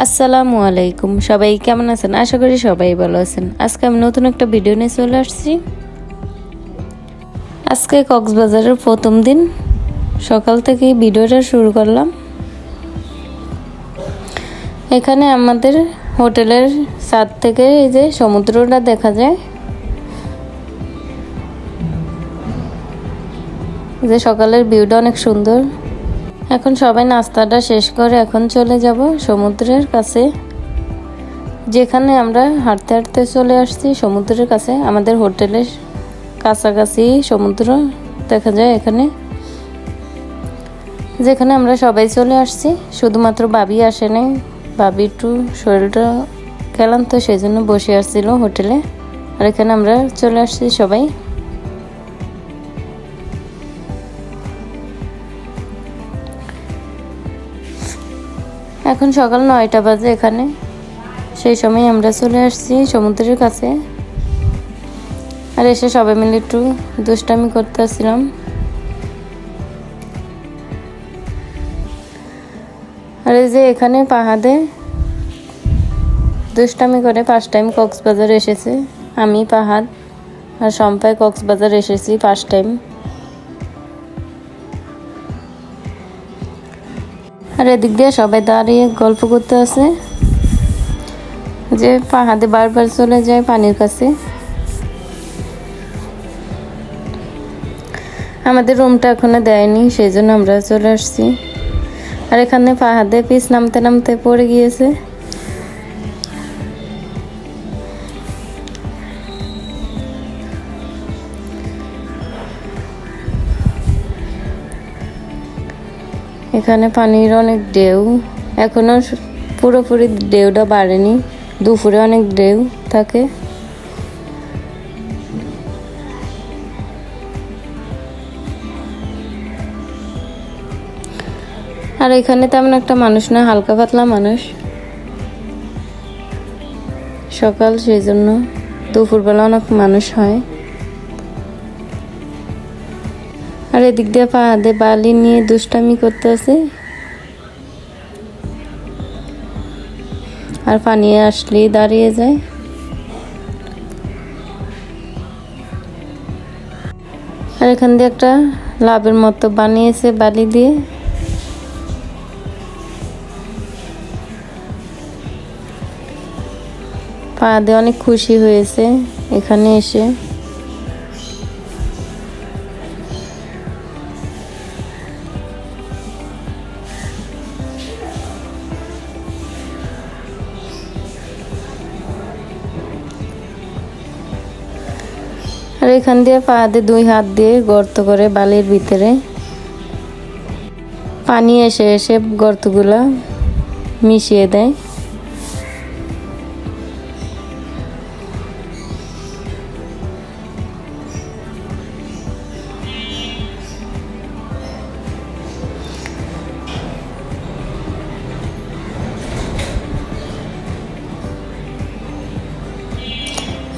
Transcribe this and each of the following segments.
আসসালামু আলাইকুম, সবাই কেমন আছেন? আশা করি সবাই ভালো আছেন। আজকে আমি নতুন একটা ভিডিও নিয়ে চলে আসছি। আজকে কক্সবাজারের প্রথম দিন, সকাল থেকে ভিডিওটা শুরু করলাম। এখানে আমাদের হোটেলের ছাদ থেকে এই যে সমুদ্রটা দেখা যায়, যে সকালের ভিউটা অনেক সুন্দর। এখন সবাই নাস্তাটা শেষ করে এখন চলে যাব সমুদ্রের কাছে, যেখানে আমরা হাঁটতে হাঁটতে চলে আসছি সমুদ্রের কাছে। আমাদের হোটেলের কাছাকাছি সমুদ্র দেখা যায় এখানে, যেখানে আমরা সবাই চলে আসছি। শুধুমাত্র ভাবি আসে নাই, ভাবি একটু শরীরটা খেলাম তো সেই জন্য বসে আসছিল হোটেলে। আর এখানে আমরা চলে আসছি সবাই। এখন সকাল 9টা বাজে এখানে। সেই সময় আমরা চলে আসছি সমুদ্রের কাছে, আর এসে সবাই মিলে একটু দুষ্টামি করতে আসছিলাম। আর এই যে এখানে পাহাড়ে দুষ্টামি করে ফার্স্ট টাইম কক্সবাজার এসেছে। আমি, পাহাড় আর সম্পায় কক্সবাজার এসেছি ফার্স্ট টাইম। আর এদিক দিয়ে সবাই দাঁড়িয়ে গল্প করতে আছে, যে পাহাড়ে বারবার চলে যায় পানির কাছে। আমাদের রুমটা এখনো দেয়নি, সেই জন্য আমরা চলে আসছি। আর এখানে পাহাড়ে পিচ নামতে নামতে পড়ে গিয়েছে। এখানে পানির অনেক ঢেউ, এখনো পুরোপুরি ঢেউটা বাড়েনি। দুপুরে অনেক ঢেউ থাকে। আর এখানে তেমন একটা মানুষ না, হালকা পাতলা মানুষ সকাল, সেই জন্য দুপুরবেলা অনেক মানুষ হয়। আর এদিক দিয়ে পাহাড়ে বালি নিয়ে দুষ্টামি করতে আছে। আর পানি আসলেই দাঁড়িয়ে যায়। আর এখান দিয়ে একটা লাভের মতো বানিয়েছে বালি দিয়ে। পাহাড়ে অনেক খুশি হয়েছে এখানে এসে। আর এখান দিয়ে পাহাড়ে 2 হাত দিয়ে গর্ত করে বালির ভিতরে পানি এসে এসে গর্তগুলা মিশিয়ে দেয়।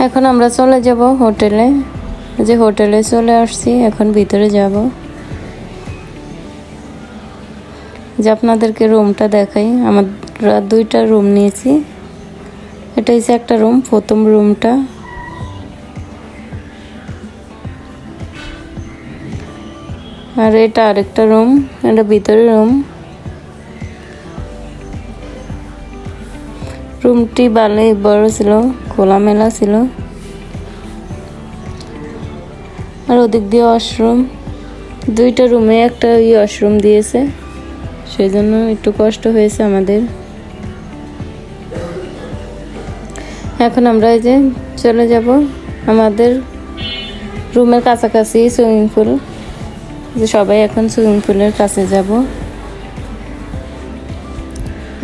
এখন আমরা চলে যাব হোটেলে, যে হোটেলে চলে আসছি। এখন ভিতরে যাব, যে আপনাদেরকে রুমটা দেখাই। আমরা 2টা রুম নিয়েছি। এটা হচ্ছে একটা রুম, প্রথম রুমটা। আর এটা আরেকটা রুম, এটা ভিতরে রুম। রুমটি ভালোই বড় ছিল, খোলামেলা ছিল। আর ওদিক দিয়ে ওয়াশরুম। 2টা রুমে একটা ওয়াশরুম দিয়েছে, সেই জন্য একটু কষ্ট হয়েছে আমাদের। এখন আমরা এই যে চলে যাব আমাদের রুমের কাছাকাছি সুইমিং পুল, যে সবাই এখন সুইমিং পুলের কাছে যাব।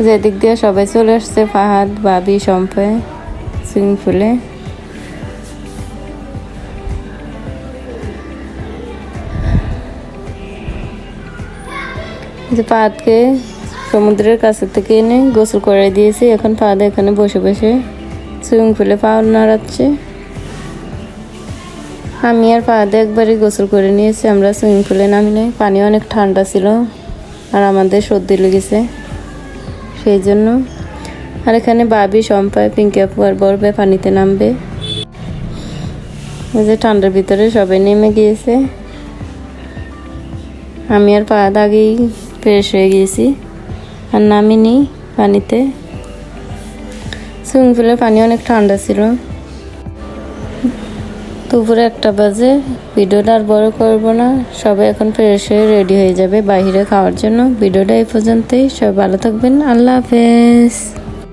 যে দিক দিয়ে সবাই চলে আসছে, ফাহাদ, ভাবি, সম্পায় সুইমিং পুলে। যে ফাহাদকে সমুদ্রের কাছে থেকে এনে গোসল করে দিয়েছি। এখন ফাহাদ এখানে বসে বসে সুইমিং পুলে পা নাড়াচ্ছে। আমি আর ফাহাদে একবারই গোসল করে নিয়েছি। আমরা সুইমিং পুলে নামলে পানি অনেক ঠান্ডা ছিল, আর আমাদের সর্দি লেগেছে, সেই জন্য। আর এখানে বাবি, সম্পায়, পিঙ্কি আপু আর বড় ভাই পানিতে নামবে। এই যে ঠান্ডার ভিতরে সবাই নেমে গিয়েছে। আমি আর পাহাদ আগেই ফ্রেশ হয়ে গিয়েছি আর নামিনি পানিতে। সুইমিং পুলের পানি অনেক ঠান্ডা ছিল। দুপুরে 1টা বাজে। ভিডিওটা আর বড় করব না, সবাই এখন ফ্রেশ হয়ে রেডি হয়ে যাবে বাইরে খাওয়ার জন্য। ভিডিওটা এই পর্যন্তই, সবাই ভালো থাকবেন, আল্লাহ হাফেজ।